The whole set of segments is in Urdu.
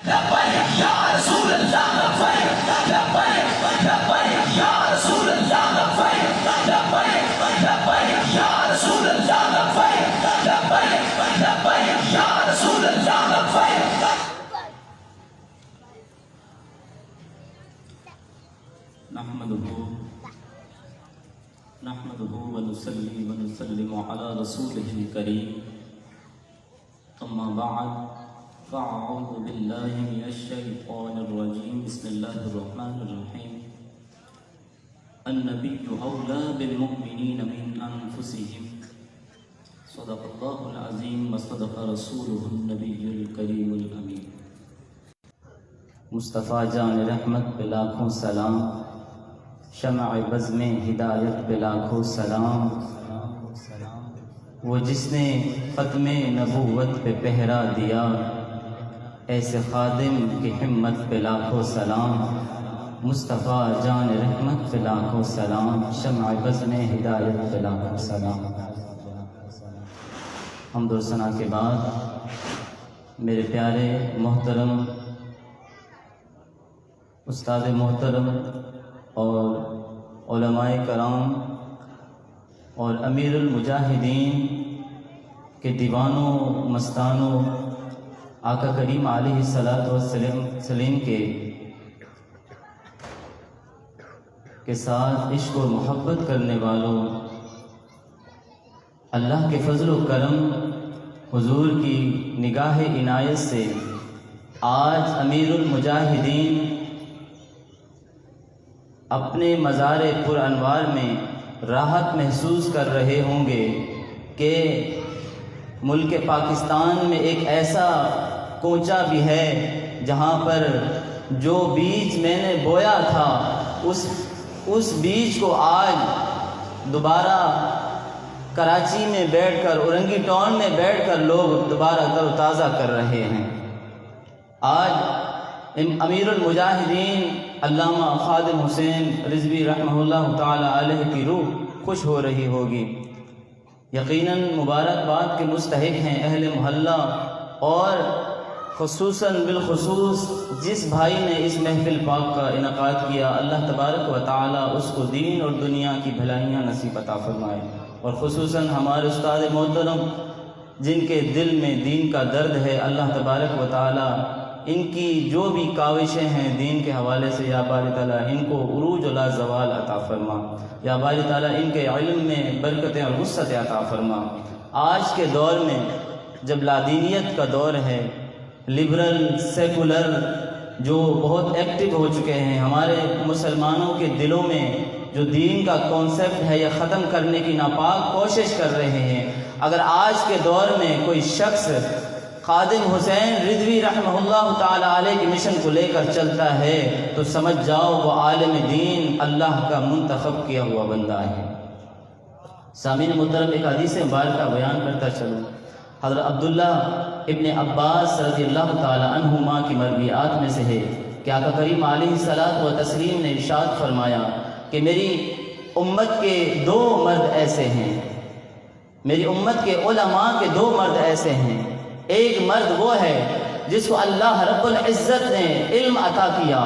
لبیک یا رسول اللہ لبیک لبیک لبیک یا رسول اللہ لبیک لبیک لبیک یا رسول اللہ لبیک لبیک لبیک یا رسول اللہ لبیک نحمده ونصلي ونسلم على رسوله الكريم اما بعد فاعوذ بالله من الشيطان الرجيم بسم الله الرحمن الرحيم النبي اولى بالمؤمنين من انفسهم صدق الله العظيم وصدق رسوله النبي الكريم الامين مصطفیٰ جان رحمت پہ لاکھوں سلام، شمع بزم ہدایت پہ لاکھوں سلام، وہ جس نے ختم نبوت پہ پہرا دیا، ایسے خادم کی ہمت پہ لاکھوں سلام، مصطفیٰ جان رحمت پہ لاکھوں سلام، شمع بزم ہدایت پہ لاکھوں سلام۔ حمد و ثنا کے بعد میرے پیارے محترم استاد محترم اور علماء کرام اور امیر المجاہدین کے دیوانوں مستانوں آقا کریم علیہ الصلاۃ والسلام کے ساتھ عشق و محبت کرنے والوں، اللہ کے فضل و کرم حضور کی نگاہ عنایت سے آج امیر المجاہدین اپنے مزار پر انوار میں راحت محسوس کر رہے ہوں گے کہ ملک پاکستان میں ایک ایسا کوچہ بھی ہے جہاں پر جو بیج میں نے بویا تھا اس بیج کو آج دوبارہ کراچی میں بیٹھ کر، اورنگی ٹاؤن میں بیٹھ کر لوگ دوبارہ تر و تازہ کر رہے ہیں۔ آج امیر المجاہدین علامہ خادم حسین رضوی رحمہ اللہ تعالی علیہ کی روح خوش ہو رہی ہوگی۔ یقیناً مبارکباد کے مستحق ہیں اہل محلہ، اور خصوصاً بالخصوص جس بھائی نے اس محفل پاک کا انعقاد کیا، اللہ تبارک و تعالی اس کو دین اور دنیا کی بھلائیاں نصیب عطا فرمائے، اور خصوصاً ہمارے استاد محترم جن کے دل میں دین کا درد ہے، اللہ تبارک و تعالی ان کی جو بھی کاوشیں ہیں دین کے حوالے سے، یا باری تعالیٰ ان کو عروج و لا زوال عطا فرما، یا باری تعالیٰ ان کے علم میں برکتیں اور وسعت عطا فرما۔ آج کے دور میں جب لادینیت کا دور ہے، لبرل سیکولر جو بہت ایکٹیو ہو چکے ہیں، ہمارے مسلمانوں کے دلوں میں جو دین کا کانسیپٹ ہے یہ ختم کرنے کی ناپاک کوشش کر رہے ہیں۔ اگر آج کے دور میں کوئی شخص خادم حسین رضوی رحمہ اللہ تعالی علیہ کے مشن کو لے کر چلتا ہے تو سمجھ جاؤ وہ عالم دین اللہ کا منتخب کیا ہوا بندہ ہے۔ سامعین محترم، ایک حدیث مبارکہ بیان کرتا چلوں۔ حضرت عبداللہ ابن عباس رضی اللہ تعالی عنہما کی مرویات میں سے ہے کہ آقا کریم علیہ الصلاۃ والتسلیم نے ارشاد فرمایا کہ میری امت کے دو مرد ایسے ہیں، میری امت کے علماء کے دو مرد ایسے ہیں۔ ایک مرد وہ ہے جس کو اللہ رب العزت نے علم عطا کیا،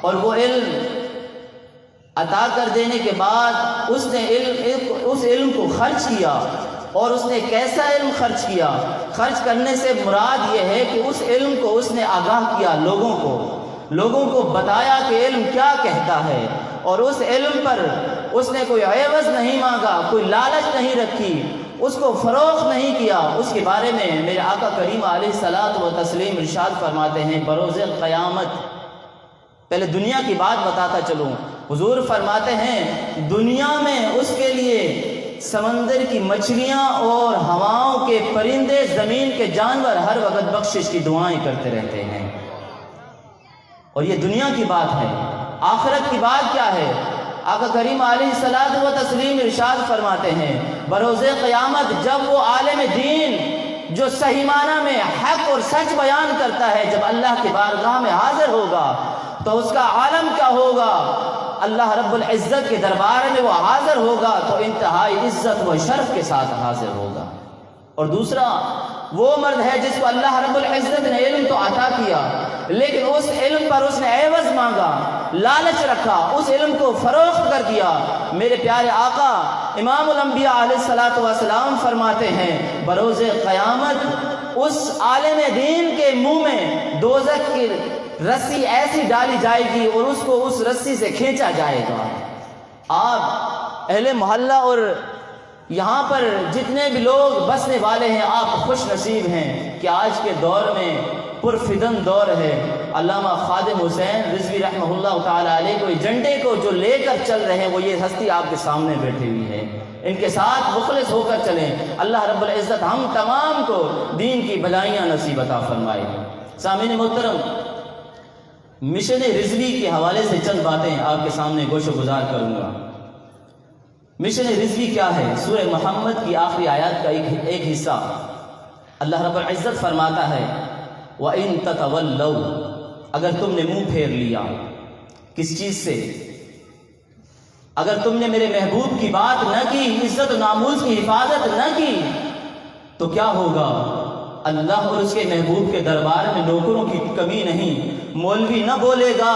اور وہ علم عطا کر دینے کے بعد اس نے اس علم کو خرچ کیا، اور اس نے کیسا علم خرچ کیا؟ خرچ کرنے سے مراد یہ ہے کہ اس علم کو اس نے آگاہ کیا، لوگوں کو بتایا کہ علم کیا کہتا ہے، اور اس علم پر اس نے کوئی عوض نہیں مانگا، کوئی لالچ نہیں رکھی، اس کو فروغ نہیں کیا۔ اس کے بارے میں میرے آقا کریم علیہ الصلاۃ والتسلیم ارشاد فرماتے ہیں بروز قیامت، پہلے دنیا کی بات بتاتا چلوں، حضور فرماتے ہیں دنیا میں اس کے لیے سمندر کی مچھلیاں اور ہواؤں کے پرندے، زمین کے جانور ہر وقت بخشش کی دعائیں کرتے رہتے ہیں، اور یہ دنیا کی بات ہے۔ آخرت کی بات کیا ہے؟ آقا کریم علیہ الصلاۃ والتسلیم ارشاد فرماتے ہیں بروز قیامت جب وہ عالم دین جو صحیح معنی میں حق اور سچ بیان کرتا ہے جب اللہ کی بارگاہ میں حاضر ہوگا تو اس کا عالم کیا ہوگا؟ اللہ رب العزت کے دربار میں وہ حاضر ہوگا تو انتہائی عزت و شرف کے ساتھ حاضر ہوگا۔ اور دوسرا وہ مرد ہے جس کو اللہ رب العزت نے علم تو عطا کیا، لیکن اس علم پر اس نے عوض مانگا، لالچ رکھا، اس علم کو فروخت کر دیا۔ میرے پیارے آقا امام الانبیاء علیہ الصلوۃ والسلام فرماتے ہیں بروز قیامت اس عالم دین کے منہ میں دوزخ کی رسی ایسی ڈالی جائے گی اور اس کو اس رسی سے کھینچا جائے گا۔ آپ اہل محلہ اور یہاں پر جتنے بھی لوگ بسنے والے ہیں، آپ خوش نصیب ہیں کہ آج کے دور میں پرفتن دور ہے۔ علامہ خادم حسین رضوی رحمہ اللہ تعالیٰ علیہ کو ایجنڈے کو جو لے کر چل رہے ہیں وہ یہ ہستی آپ کے سامنے بیٹھی ہوئی ہے، ان کے ساتھ مخلص ہو کر چلیں۔ اللہ رب العزت ہم تمام کو دین کی بھلائیاں نصیب عطا فرمائے۔ سامعین محترم، مشن رضوی کے حوالے سے چند باتیں آپ کے سامنے گوش و گزار کروں گا۔ مشن رضوی کیا ہے؟ سورہ محمد کی آخری آیات کا ایک حصہ اللہ رب العزت فرماتا ہے وَإِن تَتَوَلَّوْا، اگر تم نے منہ پھیر لیا کس چیز سے؟ اگر تم نے میرے محبوب کی بات نہ کی، عزت و ناموس کی حفاظت نہ کی، تو کیا ہوگا؟ اللہ اور اس کے محبوب کے دربار میں نوکروں کی کمی نہیں۔ مولوی نہ بولے گا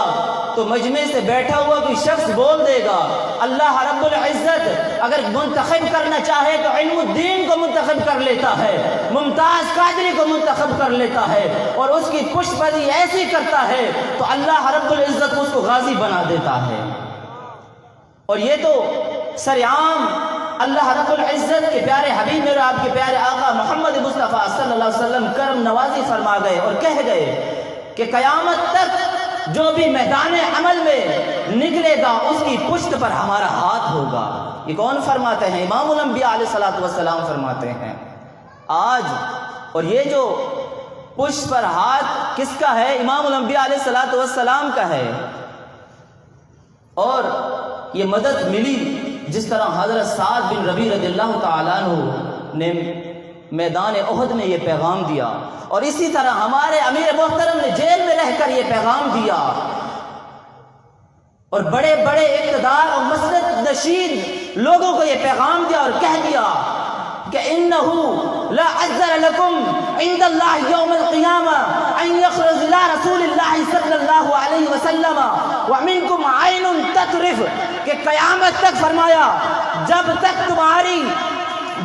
تو مجمع سے بیٹھا ہوا کوئی شخص بول دے گا۔ اللہ رب العزت اگر منتخب کرنا چاہے تو علم الدین کو منتخب کر لیتا ہے، ممتاز قادری کو منتخب کر لیتا ہے اور اس کی پشت پذیری ایسی کرتا ہے تو اللہ رب العزت اس کو غازی بنا دیتا ہے۔ اور یہ تو سرعام اللہ رب العزت کے پیارے حبیب میرے آپ کے پیارے آقا محمد مصطفیٰ صلی اللہ علیہ وسلم کرم نوازی فرما گئے اور کہہ گئے کہ قیامت تک جو بھی میدان عمل میں نکلے گا اس کی پشت پر ہمارا ہاتھ ہوگا۔ یہ کون فرماتے ہیں؟ امام الانبیاء علیہ الصلوۃ والسلام فرماتے ہیں۔ آج اور یہ جو پشت پر ہاتھ کس کا ہے؟ امام الانبیاء علیہ الصلوۃ والسلام کا ہے۔ اور یہ مدد ملی جس طرح حضرت سعد بن ربیع رضی اللہ تعالیٰ عنہ نے میدان احد میں یہ پیغام دیا، اور اسی طرح ہمارے امیر محترم نے جیل میں رہ کر یہ پیغام دیا، اور بڑے بڑے اقتدار اور مسلط نشین لوگوں کو یہ پیغام دیا اور کہہ دیا کہ انہو لا عذر لکم عند اللہ یوم القیامہ ان یخرج الى رسول اللہ صلی اللہ علیہ وسلم ومنکم عین تطرف، کہ قیامت تک فرمایا جب تک تمہاری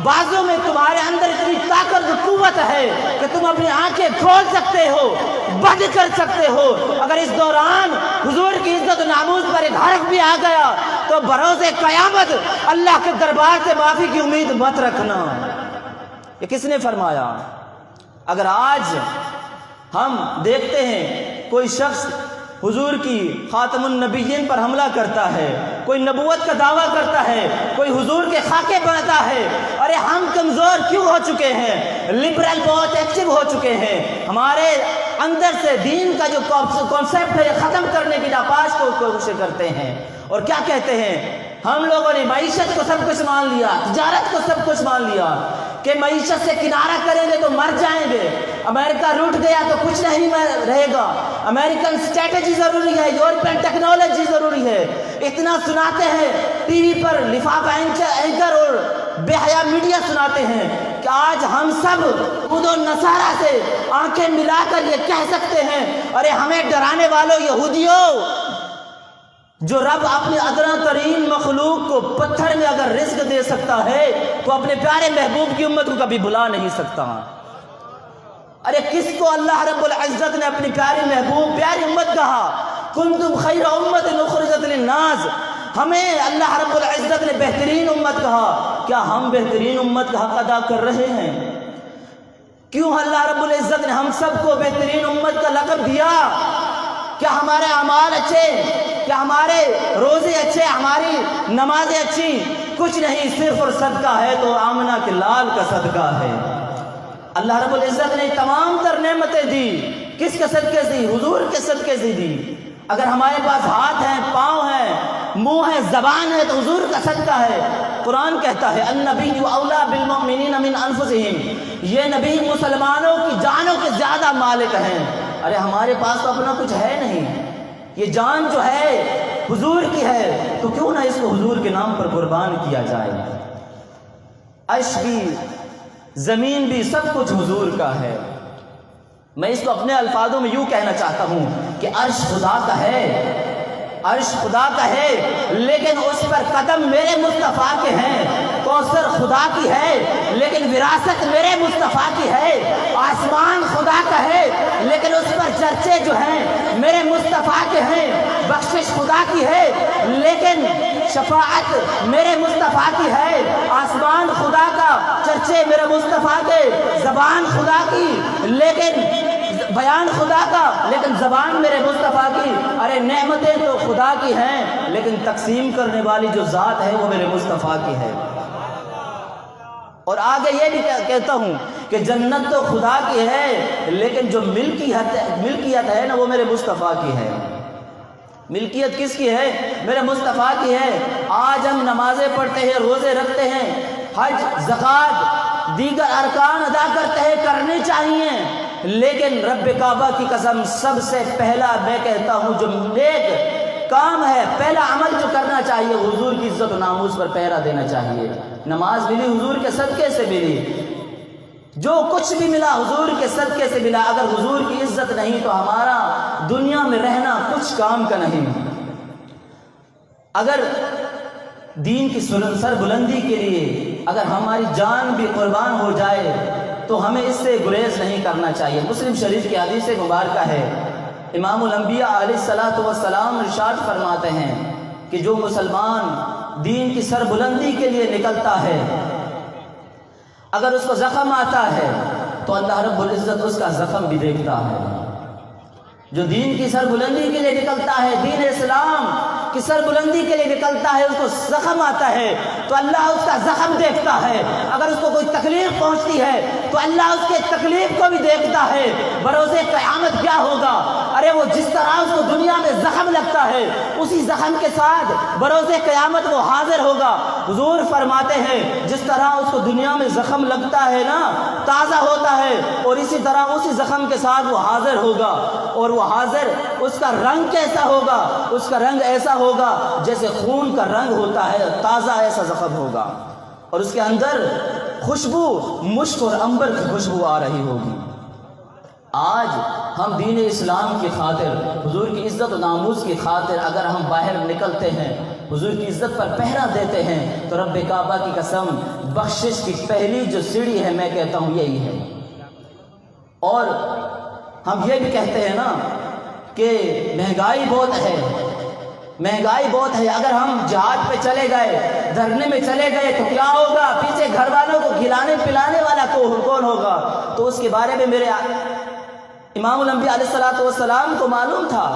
بازوں میں تمہارے اندر اتنی طاقت و قوت ہے کہ تم اپنی آنکھیں کھول سکتے ہو، بند کر سکتے ہو، اگر اس دوران حضور کی عزت و ناموس پر ایک حرف بھی آ گیا تو بروز قیامت اللہ کے دربار سے معافی کی امید مت رکھنا۔ یہ کس نے فرمایا؟ اگر آج ہم دیکھتے ہیں کوئی شخص حضور کی خاتم النبیین پر حملہ کرتا ہے، کوئی نبوت کا دعویٰ کرتا ہے، کوئی حضور کے خاکے بناتا ہے، ارے ہم کمزور کیوں ہو چکے ہیں؟ لبرل بہت ایکٹیو ہو چکے ہیں، ہمارے اندر سے دین کا جو کانسیپٹ ہے یہ ختم کرنے کی ناپاش کوشش کرتے ہیں، اور کیا کہتے ہیں؟ ہم لوگوں نے معیشت کو سب کچھ مان لیا، تجارت کو سب کچھ مان لیا کہ معیشت سے کنارہ کریں گے تو مر جائیں گے، امریکہ روٹ گیا تو کچھ نہیں رہے گا، امریکن اسٹریٹجی ضروری ہے، یورپین ٹیکنالوجی ضروری ہے، اتنا سناتے ہیں ٹی وی پر لفافہ اینکر اور بے حیا میڈیا سناتے ہیں کہ آج ہم سب خود و نصارہ سے آنکھیں ملا کر یہ کہہ سکتے ہیں ارے ہمیں ڈرانے والوں یہودیوں، جو رب اپنی ادنا ترین مخلوق کو پتھر میں اگر رزق دے سکتا ہے تو اپنے پیارے محبوب کی امت کو کبھی بھلا نہیں سکتا۔ ارے کس کو اللہ رب العزت نے اپنی پیاری محبوب پیاری امت کہا؟ کنتم خیر امت اخرجت للناس، ہمیں اللہ رب العزت نے بہترین امت کہا۔ کیا ہم بہترین امت کا حق ادا کر رہے ہیں؟ کیوں اللہ رب العزت نے ہم سب کو بہترین امت کا لقب دیا؟ کیا ہمارے اعمال اچھے؟ کیا ہمارے روزے اچھے؟ ہماری نمازیں اچھی؟ کچھ نہیں، صرف اور صدقہ ہے تو آمنہ کے لال کا صدقہ ہے۔ اللہ رب العزت نے تمام تر نعمتیں دی، کس کے صدقے سے؟ حضور کے صدقے سے دی۔ اگر ہمارے پاس ہاتھ ہیں، پاؤں ہیں، منہ ہے، زبان ہے تو حضور کا صدقہ ہے۔ قرآن کہتا ہے النبی اولیٰ بالمؤمنین من انفسہم، یہ نبی مسلمانوں کی جانوں کے زیادہ مالک ہیں۔ ارے ہمارے پاس تو اپنا کچھ ہے نہیں، یہ جان جو ہے حضور کی ہے تو کیوں نہ اس کو حضور کے نام پر قربان کیا جائے۔ عرش بھی، زمین بھی، سب کچھ حضور کا ہے۔ میں اس کو اپنے الفاظوں میں یوں کہنا چاہتا ہوں کہ عرش خدا کا ہے، عرش خدا کا ہے، لیکن اس پر قدم میرے مصطفیٰ کے ہیں۔ کوثر خدا کی ہے لیکن وراثت میرے مصطفیٰ کی ہے۔ آسمان خدا کا ہے لیکن اس پر چرچے جو ہیں میرے مصطفیٰ کے ہیں۔ بخشش خدا کی ہے لیکن شفاعت میرے مصطفیٰ کی ہے۔ آسمان خدا کا، چرچے میرے مصطفیٰ کے، زبان خدا کی لیکن بیان خدا کا لیکن زبان میرے مصطفیٰ کی۔ ارے نعمتیں تو خدا کی ہیں لیکن تقسیم کرنے والی جو ذات ہے وہ میرے مصطفیٰ کی ہے۔ اور آگے یہ بھی کہتا ہوں کہ جنت تو خدا کی ہے لیکن جو ملکیت ہے نا وہ میرے مصطفیٰ کی ہے۔ ملکیت کس کی ہے؟ میرے مصطفیٰ کی ہے۔ آج ہم نمازیں پڑھتے ہیں، روزے رکھتے ہیں، حج، زکوٰۃ، دیگر ارکان ادا کرتے ہیں، کرنے چاہیے، لیکن رب کعبہ کی قسم سب سے پہلا میں کہتا ہوں جو نیک کام ہے، پہلا عمل جو کرنا چاہیے، حضور کی عزت و ناموس پر پہرا دینا چاہیے۔ نماز ملی حضور کے صدقے سے ملی، جو کچھ بھی ملا حضور کے صدقے سے ملا۔ اگر حضور کی عزت نہیں تو ہمارا دنیا میں رہنا کچھ کام کا نہیں۔ اگر دین کی سر بلندی کے لیے اگر ہماری جان بھی قربان ہو جائے تو ہمیں اس سے گریز نہیں کرنا چاہیے۔ مسلم شریف کی حدیث مبارکہ ہے، امام الانبیاء علیہ الصلوۃ والسلام ارشاد فرماتے ہیں کہ جو مسلمان دین کی سر بلندی کے لیے نکلتا ہے، اگر اس کو زخم آتا ہے تو اللہ رب العزت اس کا زخم بھی دیکھتا ہے۔ جو دین کی سر بلندی کے لیے نکلتا ہے، دین اسلام کی سر بلندی کے لیے نکلتا ہے، اس کو زخم آتا ہے تو اللہ اس کا زخم دیکھتا ہے۔ اگر اس کو کوئی تکلیف پہنچتی ہے تو اللہ اس کے تکلیف کو بھی دیکھتا ہے۔ بروز قیامت کیا ہوگا؟ ارے وہ جس طرح اس کو دنیا میں زخم لگتا ہے اسی زخم کے ساتھ بروز قیامت وہ حاضر ہوگا۔ حضور فرماتے ہیں جس طرح اس کو دنیا میں زخم لگتا ہے نا، تازہ ہوتا ہے، اور اسی طرح اسی زخم کے ساتھ وہ حاضر ہوگا۔ اور وہ حاضر، اس کا رنگ کیسا ہوگا؟ اس کا رنگ ایسا ہوگا جیسے خون کا رنگ ہوتا ہے، تازہ ایسا زخم ہوگا، اور اس کے اندر خوشبو مشک اور عنبر کی خوشبو آ رہی ہوگی۔ آج ہم دین اسلام کی خاطر، حضور کی عزت و ناموس کی خاطر اگر ہم باہر نکلتے ہیں، حضور کی عزت پر پہرا دیتے ہیں، تو رب کعبہ کی قسم بخشش کی پہلی جو سیڑھی ہے میں کہتا ہوں یہی ہے۔ اور ہم یہ بھی کہتے ہیں نا کہ مہنگائی بہت ہے، مہنگائی بہت ہے۔ اگر ہم جہاد پہ چلے گئے، دھرنے میں چلے گئے تو کیا ہوگا؟ پیچھے گھر والوں کو کھلانے پلانے والا کون ہوگا؟ تو اس کے بارے میں میرے امام الانبیاء علیہ الصلوۃ والسلام کو معلوم تھا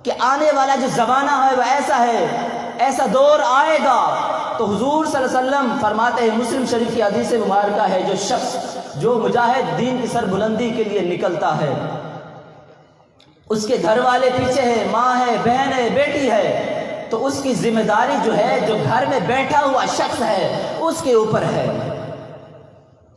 کہ آنے والا جو زمانہ ہے وہ ایسا ہے، ایسا دور آئے گا۔ تو حضور صلی اللہ علیہ وسلم فرماتے ہیں، مسلم شریف کی حدیث مبارکہ ہے، جو شخص، جو مجاہد دین کی سر بلندی کے لیے نکلتا ہے، اس کے گھر والے پیچھے ہیں، ماں ہے، بہن ہے، بیٹی ہے، تو اس کی ذمہ داری جو ہے، جو گھر میں بیٹھا ہوا شخص ہے اس کے اوپر ہے۔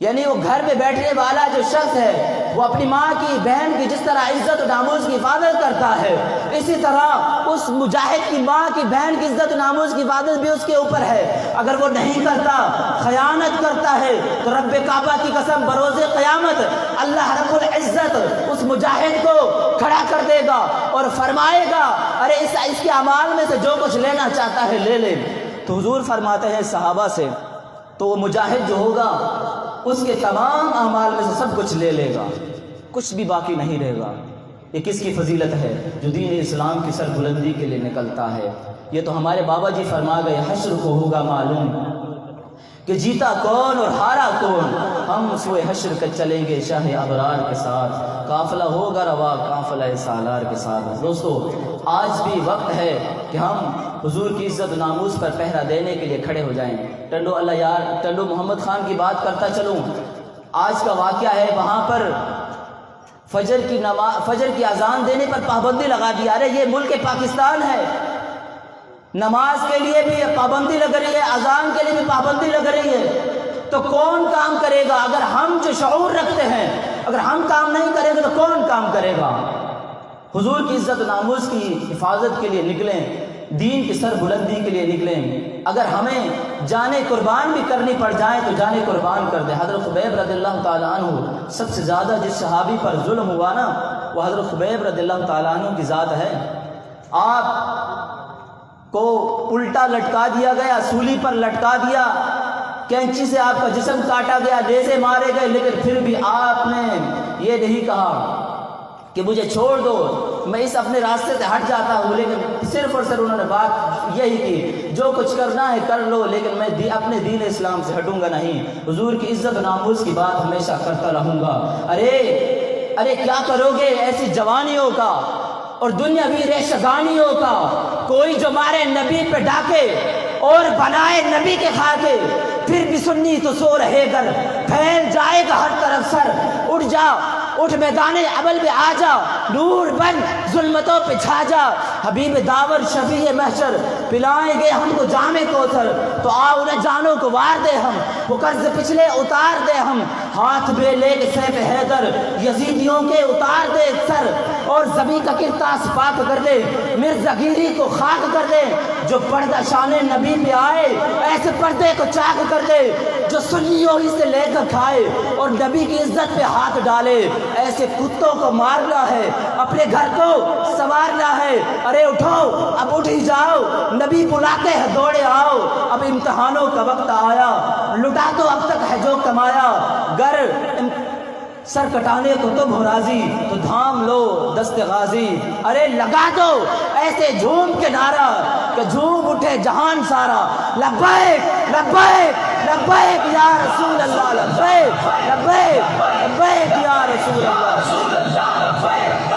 یعنی وہ گھر میں بیٹھنے والا جو شخص ہے وہ اپنی ماں کی، بہن کی جس طرح عزت و ناموس کی حفاظت کرتا ہے، اسی طرح اس مجاہد کی ماں کی، بہن کی عزت و ناموس کی حفاظت بھی اس کے اوپر ہے۔ اگر وہ نہیں کرتا، خیانت کرتا ہے، تو رب کعبہ کی قسم بروز قیامت اللہ رب العزت اس مجاہد کو کھڑا کر دے گا اور فرمائے گا ارے اس کے اعمال میں سے جو کچھ لینا چاہتا ہے لے لے۔ تو حضور فرماتے ہیں صحابہ سے، تو وہ مجاہد جو ہوگا اس کے تمام اعمال میں سے سب کچھ لے لے گا، کچھ بھی باقی نہیں رہے گا۔ یہ کس کی فضیلت ہے؟ جو دین اسلام کی سر بلندی کے لیے نکلتا ہے۔ یہ تو ہمارے بابا جی فرما گئے، حشر کو ہوگا معلوم کہ جیتا کون اور ہارا کون، ہم سوئے حشر کے چلیں گے شاہ ابرار کے ساتھ، قافلہ ہوگا روا قافلہ سالار کے ساتھ۔ دوستو، آج بھی وقت ہے کہ ہم حضور کی عزت و ناموس پر پہرا دینے کے لیے کھڑے ہو جائیں۔ ٹنڈو محمد خان کی بات کرتا چلوں، آج کا واقعہ ہے، وہاں پر فجر کی اذان دینے پر پابندی لگا دی۔ ارے یہ ملک پاکستان ہے، نماز کے لیے بھی پابندی لگ رہی ہے، اذان کے لیے بھی پابندی لگ رہی ہے، تو کون کام کرے گا؟ اگر ہم جو شعور رکھتے ہیں، اگر ہم کام نہیں کریں گے تو کون کام کرے گا؟ حضور کی عزت و ناموس کی حفاظت کے لیے نکلیں، دین کی سر بلندی کے لیے نکلیں، اگر ہمیں جانیں قربان بھی کرنی پڑ جائے تو جانیں قربان کر دیں۔ حضرت خبیب رضی اللہ تعالیٰ عنہ سب سے زیادہ جس صحابی پر ظلم ہوا نا وہ حضرت خبیب رضی اللہ تعالیٰ عنہ کی ذات ہے۔ آپ کو الٹا لٹکا دیا گیا، سولی پر لٹکا دیا، کینچی سے آپ کا جسم کاٹا گیا، نیزے مارے گئے، لیکن پھر بھی آپ نے یہ نہیں کہا کہ مجھے چھوڑ دو، میں اس اپنے راستے سے ہٹ جاتا ہوں، لیکن صرف اور صرف انہوں نے بات یہی کی جو کچھ کرنا ہے کر لو، لیکن میں اپنے دین اسلام سے ہٹوں گا نہیں، حضور کی عزت و ناموس کی بات ہمیشہ کرتا رہوں گا۔ ارے کیا کرو گے ایسی جوانیوں کا اور دنیاوی ریشگانیوں کا؟ کوئی جو مارے نبی پہ ڈاکے اور بنائے نبی کے خاکے، پھر بھی سنی تو سو رہے گر، پھیل جائے گا ہر طرف سر، اٹھ جا اٹھ میدان عمل میں آ جا، نور بن ظلمتوں پہ چھا جا، حبیب داور شفیع محشر پلائیں گے ہم کو جام کوثر، تو آؤ انہیں جانوں کو وار دے ہم، وہ قرض پچھلے اتار دے ہم، ہاتھ میں لے کے سیف حیدر یزیدیوں کے اتار دے سر، اور زمیں کا کرتاس پاک کر دے، مرزا گیری کو خاک کر دے، جو پردہ شان نبی پہ آئے ایسے پردے کو چاک کر دے، جو سنیوں ہی سے لے کر کھائے اور نبی کی عزت پہ ہاتھ ڈالے، ایسے کتوں کو مارنا ہے، اپنے گھر کو سنوارنا ہے۔ ارے اٹھو اب اٹھ ہی جاؤ، نبی بلاتے ہیں دوڑے آؤ، اب امتحانوں کا وقت آیا، لٹا تو اب تک ہے جو کمایا، گر سر کٹانے کو تم ہو راضی تو تھام لو دست غازی، ارے لگا دو ایسے جھوم کے نعرہ کہ جھوم اٹھے جہان سارا، لبیک لبیک لبیک یا رسول اللہ، لبیک لبیک لبیک یا رسول اللہ۔